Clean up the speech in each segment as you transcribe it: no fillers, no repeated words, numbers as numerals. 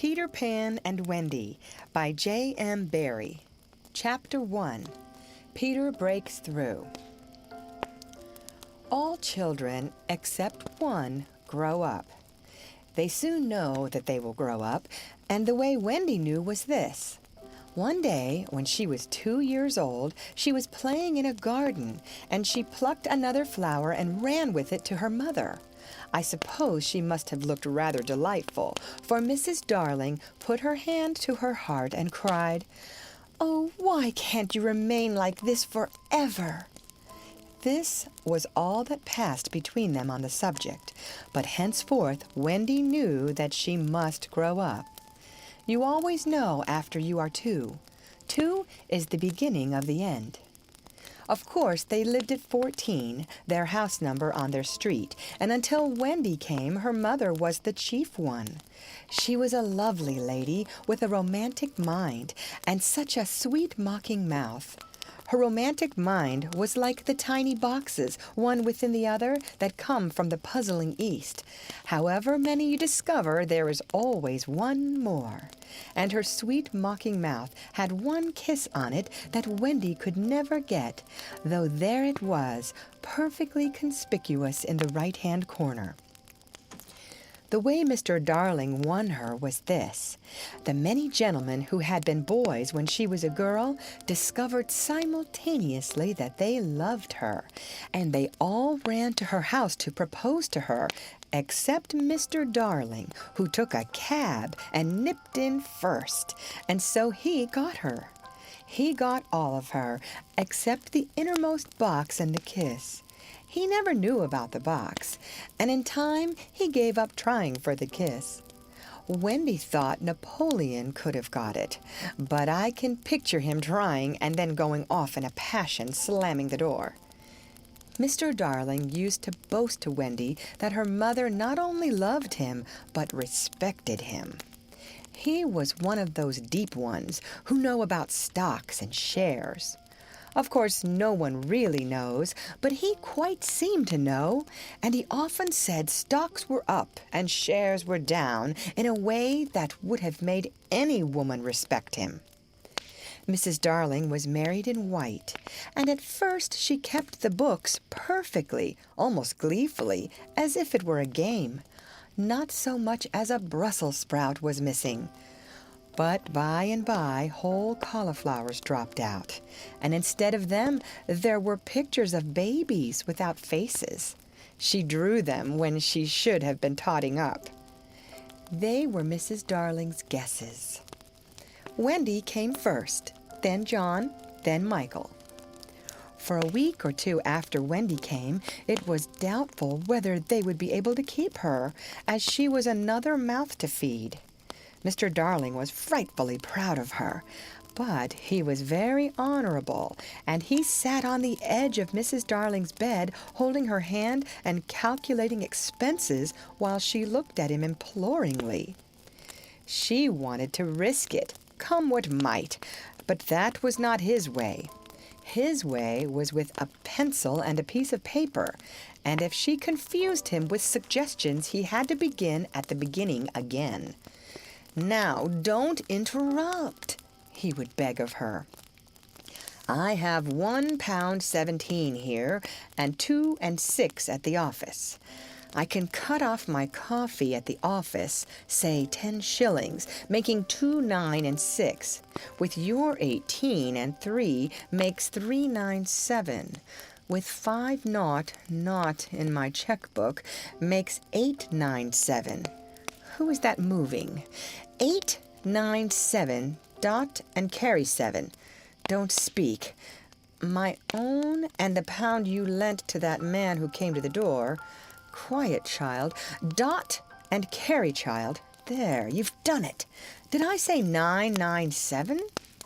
Peter Pan and Wendy by J.M. Barrie. Chapter 1. Peter Breaks Through. All children, except one, grow up. They soon know that they will grow up, and the way Wendy knew was this. One day, when she was 2 years old, she was playing in a garden, and she plucked another flower and ran with it to her mother. I suppose she must have looked rather delightful, for Mrs. Darling put her hand to her heart and cried, "Oh, why can't you remain like this forever?" This was all that passed between them on the subject, but henceforth Wendy knew that she must grow up. You always know after you are 2. 2 is the beginning of the end. Of course, they lived at 14, their house number on their street, and until Wendy came, her mother was the chief one. She was a lovely lady with a romantic mind and such a sweet mocking mouth. Her romantic mind was like the tiny boxes, one within the other, that come from the puzzling East. However many you discover, there is always one more. And her sweet mocking mouth had one kiss on it that Wendy could never get, though there it was, perfectly conspicuous in the right-hand corner. The way Mr. Darling won her was this. The many gentlemen who had been boys when she was a girl discovered simultaneously that they loved her, and they all ran to her house to propose to her, except Mr. Darling, who took a cab and nipped in first, and so he got her. He got all of her, except the innermost box and the kiss. He never knew about the box, and in time he gave up trying for the kiss. Wendy thought Napoleon could have got it, but I can picture him trying and then going off in a passion, slamming the door. Mr. Darling used to boast to Wendy that her mother not only loved him, but respected him. He was one of those deep ones who know about stocks and shares. Of course, no one really knows, but he quite seemed to know, and he often said stocks were up and shares were down in a way that would have made any woman respect him. Mrs. Darling was married in white, and at first she kept the books perfectly, almost gleefully, as if it were a game. Not so much as a Brussels sprout was missing. But by and by, whole cauliflowers dropped out, and instead of them, there were pictures of babies without faces. She drew them when she should have been totting up. They were Mrs. Darling's guesses. Wendy came first, then John, then Michael. For a week or two after Wendy came, it was doubtful whether they would be able to keep her, as she was another mouth to feed. Mr. Darling was frightfully proud of her, but he was very honorable, and he sat on the edge of Mrs. Darling's bed, holding her hand and calculating expenses while she looked at him imploringly. She wanted to risk it, come what might, but that was not his way. His way was with a pencil and a piece of paper, and if she confused him with suggestions, he had to begin at the beginning again. "Now, don't interrupt," he would beg of her. "I have £1.17 here, and 2 and 6 at the office. I can cut off my coffee at the office, say 10 shillings, making 2, 9, and 6. With your 18 and 3 makes 397. With 5 naught in my checkbook makes 897. Who is that moving? 897, dot and carry 7. Don't speak. My own and the £1 you lent to that man who came to the door. Quiet, child. Dot and carry, child. There, you've done it. Did I say 997?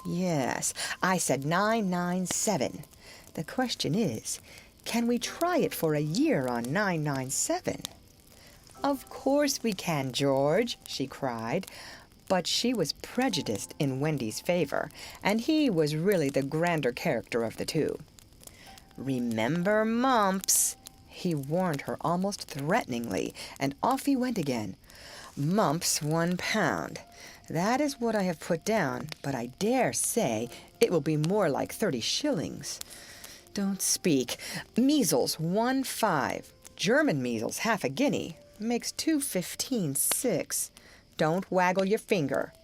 Yes, I said 997. The question is, can we try it for a year on 997? "Of course we can, George," she cried. But she was prejudiced in Wendy's favor, and he was really the grander character of the two. "Remember mumps," he warned her almost threateningly, and off he went again. Mumps 1 pound. That is what I have put down, but I dare say it will be more like 30 shillings. Don't speak. Measles 1/5. German measles half a guinea. Makes 2.15 6. Don't waggle your finger.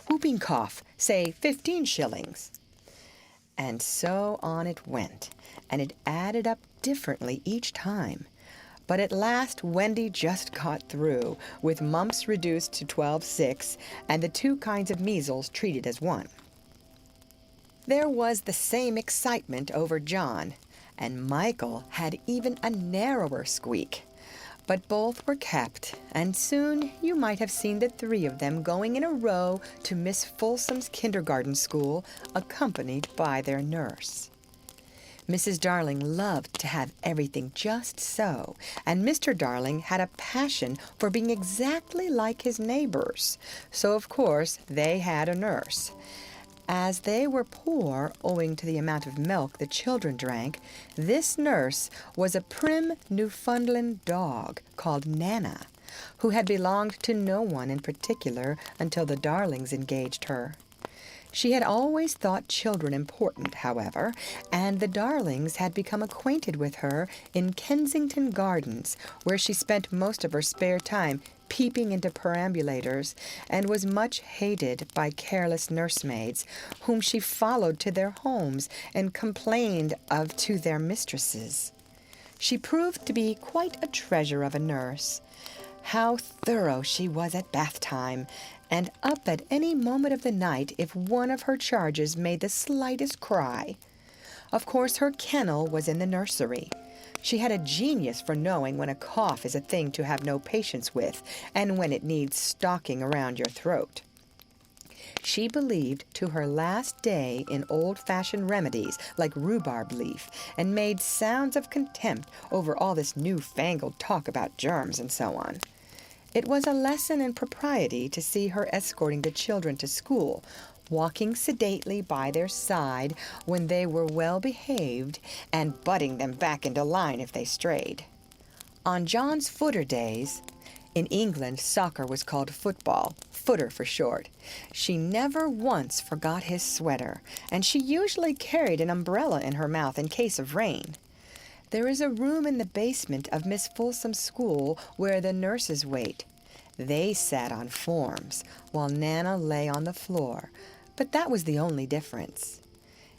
Whooping cough, say 15 shillings. And so on it went, and it added up differently each time. But at last Wendy just got through, with mumps reduced to 12.6 and the 2 kinds of measles treated as one. There was the same excitement over John, and Michael had even a narrower squeak. But both were kept, and soon you might have seen the 3 of them going in a row to Miss Folsom's kindergarten school, accompanied by their nurse. Mrs. Darling loved to have everything just so, and Mr. Darling had a passion for being exactly like his neighbors, so of course they had a nurse. As they were poor owing to the amount of milk the children drank, this nurse was a prim Newfoundland dog called Nana, who had belonged to no one in particular until the Darlings engaged her. She had always thought children important, however, and the Darlings had become acquainted with her in Kensington Gardens, where she spent most of her spare time peeping into perambulators, and was much hated by careless nursemaids, whom she followed to their homes and complained of to their mistresses. She proved to be quite a treasure of a nurse. How thorough she was at bath time, and up at any moment of the night if one of her charges made the slightest cry. Of course, her kennel was in the nursery. She had a genius for knowing when a cough is a thing to have no patience with, and when it needs stocking around your throat. She believed to her last day in old-fashioned remedies like rhubarb leaf, and made sounds of contempt over all this new-fangled talk about germs and so on. It was a lesson in propriety to see her escorting the children to school, walking sedately by their side when they were well behaved, and butting them back into line if they strayed. On John's footer days, in England soccer was called football, footer for short, she never once forgot his sweater, and she usually carried an umbrella in her mouth in case of rain. There is a room in the basement of Miss Folsom's school where the nurses wait. They sat on forms, while Nana lay on the floor, but that was the only difference.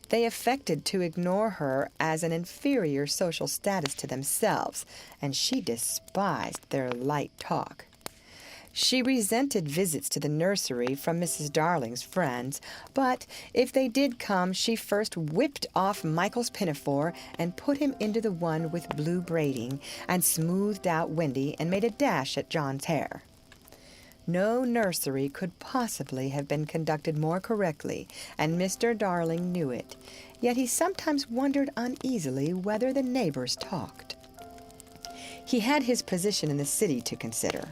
They affected to ignore her as an inferior social status to themselves, and she despised their light talk. She resented visits to the nursery from Mrs. Darling's friends, but if they did come, she first whipped off Michael's pinafore and put him into the one with blue braiding, and smoothed out Wendy and made a dash at John's hair. No nursery could possibly have been conducted more correctly, and Mr. Darling knew it, yet he sometimes wondered uneasily whether the neighbors talked. He had his position in the city to consider.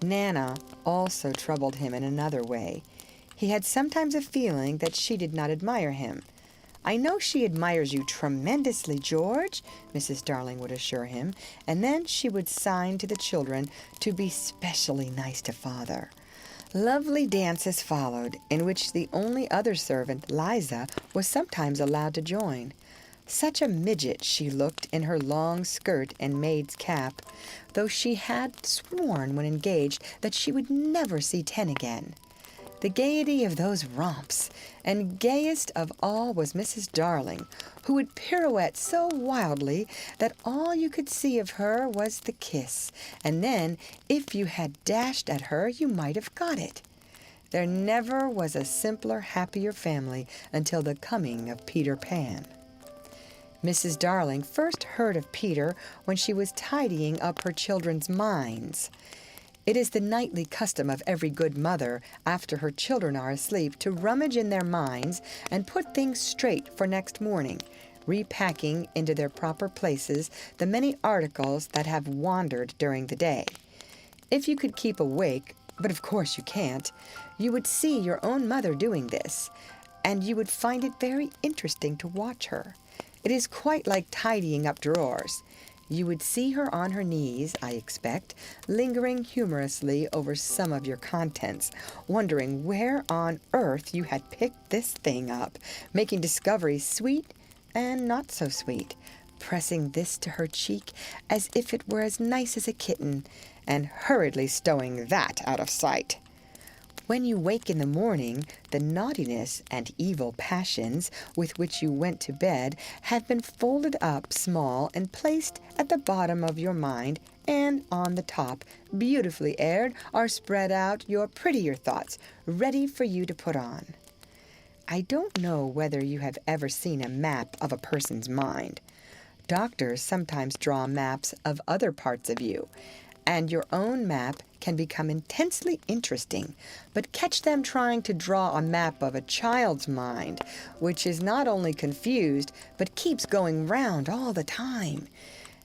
Nana also troubled him in another way. He had sometimes a feeling that she did not admire him. "I know she admires you tremendously, George," Mrs. Darling would assure him, and then she would sign to the children to be specially nice to Father. Lovely dances followed, in which the only other servant, Liza, was sometimes allowed to join. Such a midget she looked in her long skirt and maid's cap, though she had sworn when engaged that she would never see 10 again. The gaiety of those romps, and gayest of all was Mrs. Darling, who would pirouette so wildly that all you could see of her was the kiss, and then, if you had dashed at her, you might have got it. There never was a simpler, happier family until the coming of Peter Pan. Mrs. Darling first heard of Peter when she was tidying up her children's minds. It is the nightly custom of every good mother, after her children are asleep, to rummage in their minds and put things straight for next morning, repacking into their proper places the many articles that have wandered during the day. If you could keep awake, but of course you can't, you would see your own mother doing this, and you would find it very interesting to watch her. It is quite like tidying up drawers. You would see her on her knees, I expect, lingering humorously over some of your contents, wondering where on earth you had picked this thing up, making discoveries sweet and not so sweet, pressing this to her cheek as if it were as nice as a kitten, and hurriedly stowing that out of sight. When you wake in the morning, the naughtiness and evil passions with which you went to bed have been folded up small and placed at the bottom of your mind, and on the top, beautifully aired, are spread out your prettier thoughts, ready for you to put on. I don't know whether you have ever seen a map of a person's mind. Doctors sometimes draw maps of other parts of you, and your own map can become intensely interesting, but catch them trying to draw a map of a child's mind, which is not only confused, but keeps going round all the time.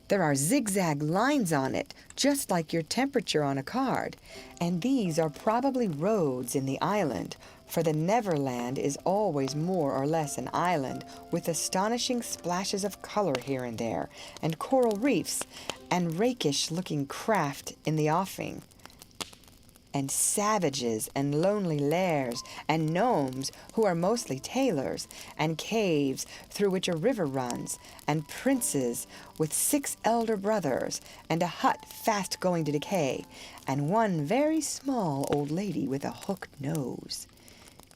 There are zigzag lines on it, just like your temperature on a card, and these are probably roads in the island, for the Neverland is always more or less an island, with astonishing splashes of color here and there, and coral reefs, and rakish-looking craft in the offing, and savages and lonely lairs, and gnomes who are mostly tailors, and caves through which a river runs, and princes with 6 elder brothers, and a hut fast going to decay, and one very small old lady with a hooked nose.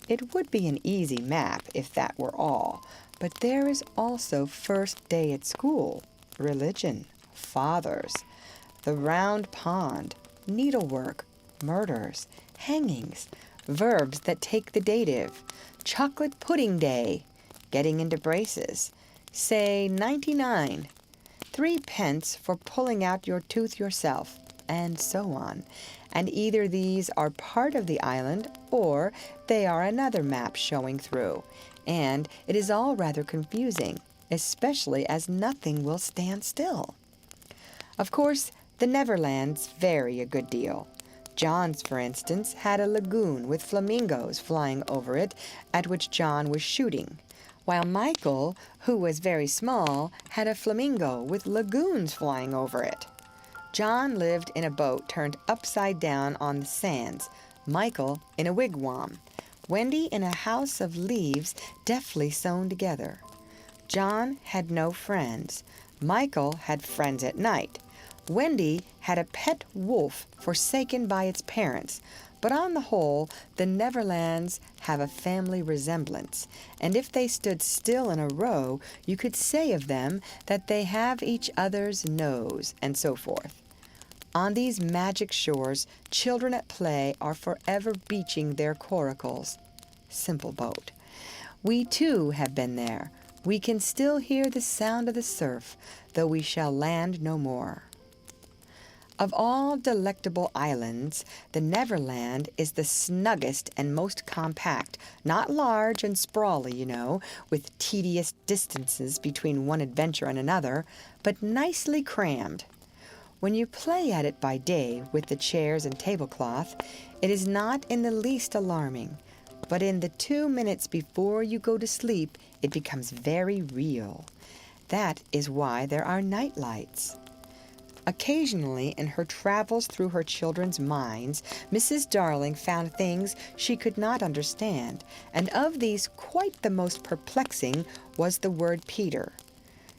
It would be an easy map if that were all, but there is also first day at school, religion, fathers, the round pond, needlework, murders, hangings, verbs that take the dative, chocolate pudding day, getting into braces, say 99, 3 pence for pulling out your tooth yourself, and so on. And either these are part of the island or they are another map showing through, and it is all rather confusing, especially as nothing will stand still. Of course, the Neverlands vary a good deal. John's, for instance, had a lagoon with flamingos flying over it, at which John was shooting, while Michael, who was very small, had a flamingo with lagoons flying over it. John lived in a boat turned upside down on the sands, Michael in a wigwam, Wendy in a house of leaves deftly sewn together. John had no friends. Michael had friends at night. Wendy had a pet wolf forsaken by its parents, but on the whole, the Neverlands have a family resemblance, and if they stood still in a row, you could say of them that they have each other's nose, and so forth. On these magic shores, children at play are forever beaching their coracles. Simple boat. We too have been there. We can still hear the sound of the surf, though we shall land no more. Of all delectable islands, the Neverland is the snuggest and most compact, not large and sprawly, you know, with tedious distances between one adventure and another, but nicely crammed. When you play at it by day with the chairs and tablecloth, it is not in the least alarming, but in the 2 minutes before you go to sleep, it becomes very real. That is why there are night lights. Occasionally, in her travels through her children's minds, Mrs. Darling found things she could not understand, and of these quite the most perplexing was the word Peter.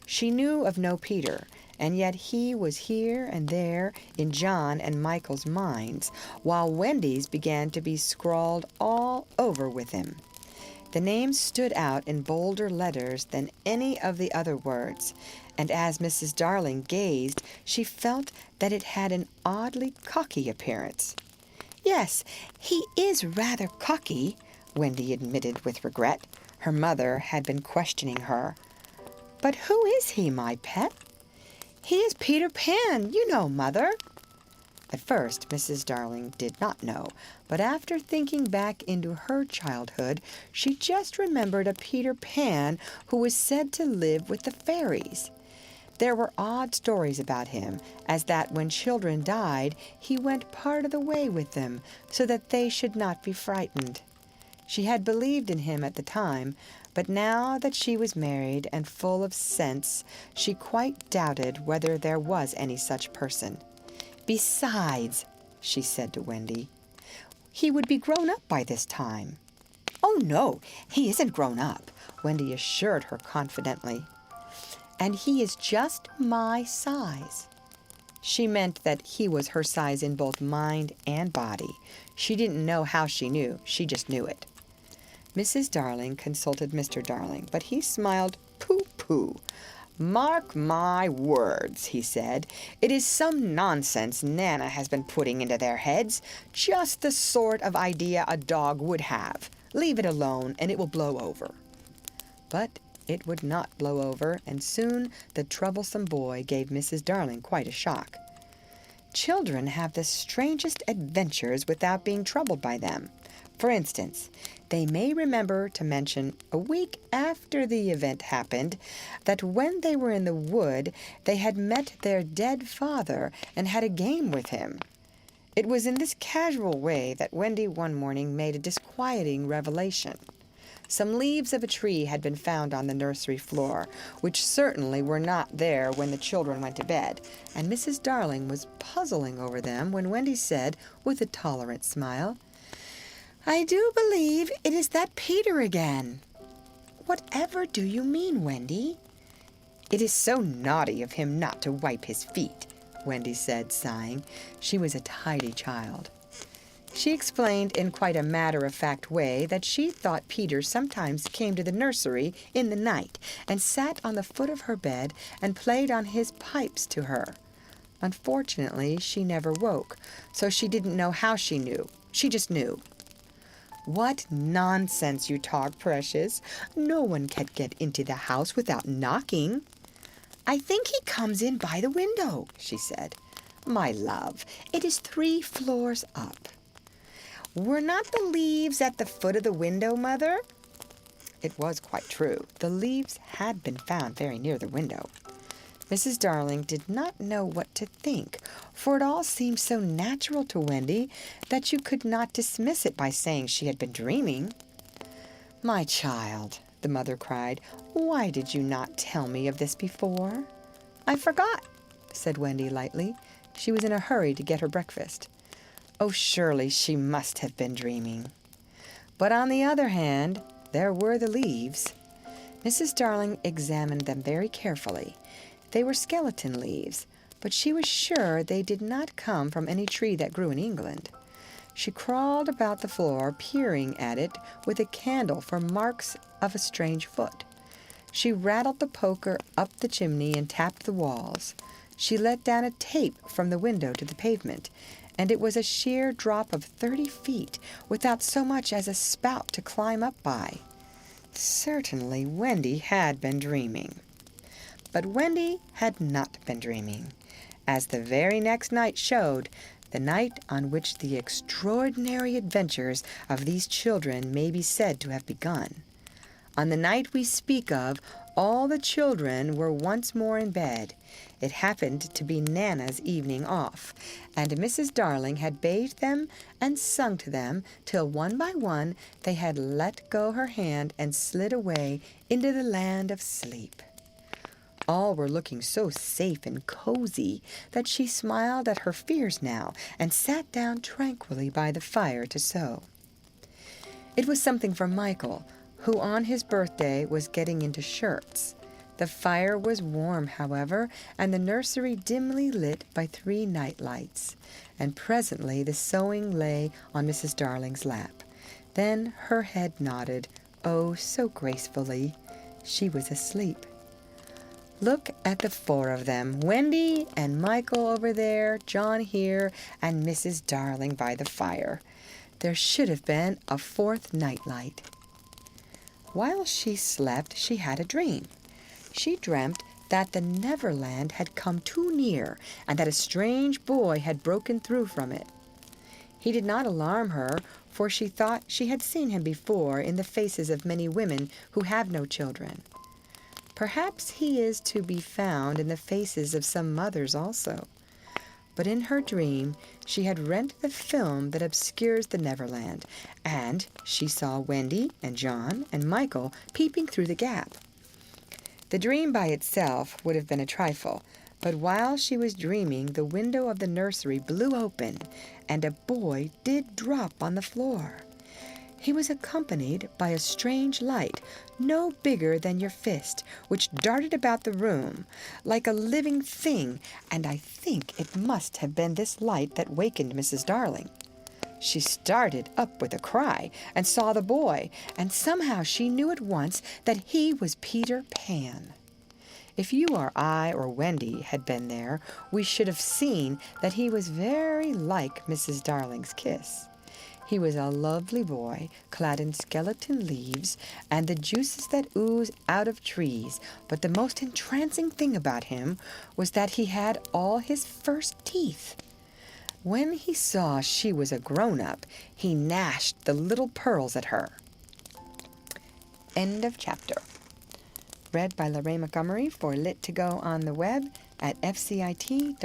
She knew of no Peter, and yet he was here and there in John and Michael's minds, while Wendy's began to be scrawled all over with him. The name stood out in bolder letters than any of the other words, and as Mrs. Darling gazed, she felt that it had an oddly cocky appearance. "Yes, he is rather cocky," Wendy admitted with regret. Her mother had been questioning her. "But who is he, my pet?" "He is Peter Pan, you know, Mother." At first, Mrs. Darling did not know, but after thinking back into her childhood, she just remembered a Peter Pan who was said to live with the fairies. There were odd stories about him, as that when children died, he went part of the way with them, so that they should not be frightened. She had believed in him at the time, but now that she was married and full of sense, she quite doubted whether there was any such person. "Besides," she said to Wendy, "he would be grown up by this time." "Oh, no, he isn't grown up," Wendy assured her confidently. "And he is just my size." She meant that he was her size in both mind and body. She didn't know how she knew, she just knew it. Mrs. Darling consulted Mr. Darling, but he smiled pooh-pooh. "Mark my words," he said. "It is some nonsense Nana has been putting into their heads. Just the sort of idea a dog would have. Leave it alone, and it will blow over." But it would not blow over, and soon the troublesome boy gave Mrs. Darling quite a shock. Children have the strangest adventures without being troubled by them. For instance, they may remember to mention, a week after the event happened, that when they were in the wood, they had met their dead father and had a game with him. It was in this casual way that Wendy one morning made a disquieting revelation. Some leaves of a tree had been found on the nursery floor, which certainly were not there when the children went to bed, and Mrs. Darling was puzzling over them when Wendy said, with a tolerant smile, "I do believe it is that Peter again." "Whatever do you mean, Wendy?" "It is so naughty of him not to wipe his feet," Wendy said, sighing. She was a tidy child. She explained in quite a matter-of-fact way that she thought Peter sometimes came to the nursery in the night and sat on the foot of her bed and played on his pipes to her. Unfortunately, she never woke, so she didn't know how she knew. She just knew. "What nonsense you talk, Precious. No one can get into the house without knocking." "I think he comes in by the window," she said. "My love, it is 3 floors up." "Were not the leaves at the foot of the window, Mother?" It was quite true. The leaves had been found very near the window. Mrs. Darling did not know what to think, for it all seemed so natural to Wendy that you could not dismiss it by saying she had been dreaming. "My child," the mother cried, "why did you not tell me of this before?" "I forgot," said Wendy lightly. She was in a hurry to get her breakfast. Oh, surely she must have been dreaming. But on the other hand, there were the leaves. Mrs. Darling examined them very carefully. They were skeleton leaves, but she was sure they did not come from any tree that grew in England. She crawled about the floor, peering at it with a candle for marks of a strange foot. She rattled the poker up the chimney and tapped the walls. She let down a tape from the window to the pavement, and it was a sheer drop of 30 feet, without so much as a spout to climb up by. Certainly Wendy had been dreaming. But Wendy had not been dreaming, as the very next night showed, the night on which the extraordinary adventures of these children may be said to have begun. On the night we speak of, all the children were once more in bed. It happened to be Nana's evening off, and Mrs. Darling had bathed them and sung to them till one by one they had let go her hand and slid away into the land of sleep. All were looking so safe and cozy that she smiled at her fears now and sat down tranquilly by the fire to sew. It was something for Michael, who on his birthday was getting into shirts. The fire was warm, however, and the nursery dimly lit by 3 night lights, and presently the sewing lay on Mrs. Darling's lap. Then her head nodded, oh, so gracefully. She was asleep. Look at the 4 of them, Wendy and Michael over there, John here, and Mrs. Darling by the fire. There should have been a 4th nightlight. While she slept, she had a dream. She dreamt that the Neverland had come too near and that a strange boy had broken through from it. He did not alarm her, for she thought she had seen him before in the faces of many women who have no children. Perhaps he is to be found in the faces of some mothers also. But in her dream, she had rented the film that obscures the Neverland, and she saw Wendy and John and Michael peeping through the gap. The dream by itself would have been a trifle, but while she was dreaming, the window of the nursery blew open, and a boy did drop on the floor. He was accompanied by a strange light, no bigger than your fist, which darted about the room like a living thing, and I think it must have been this light that wakened Mrs. Darling. She started up with a cry and saw the boy, and somehow she knew at once that he was Peter Pan. If you or I or Wendy had been there, we should have seen that he was very like Mrs. Darling's kiss. He was a lovely boy, clad in skeleton leaves and the juices that ooze out of trees, but the most entrancing thing about him was that he had all his first teeth. When he saw she was a grown-up, he gnashed the little pearls at her. End of chapter. Read by Lorraine Montgomery for Lit2Go on the web at fcit.usf.edu.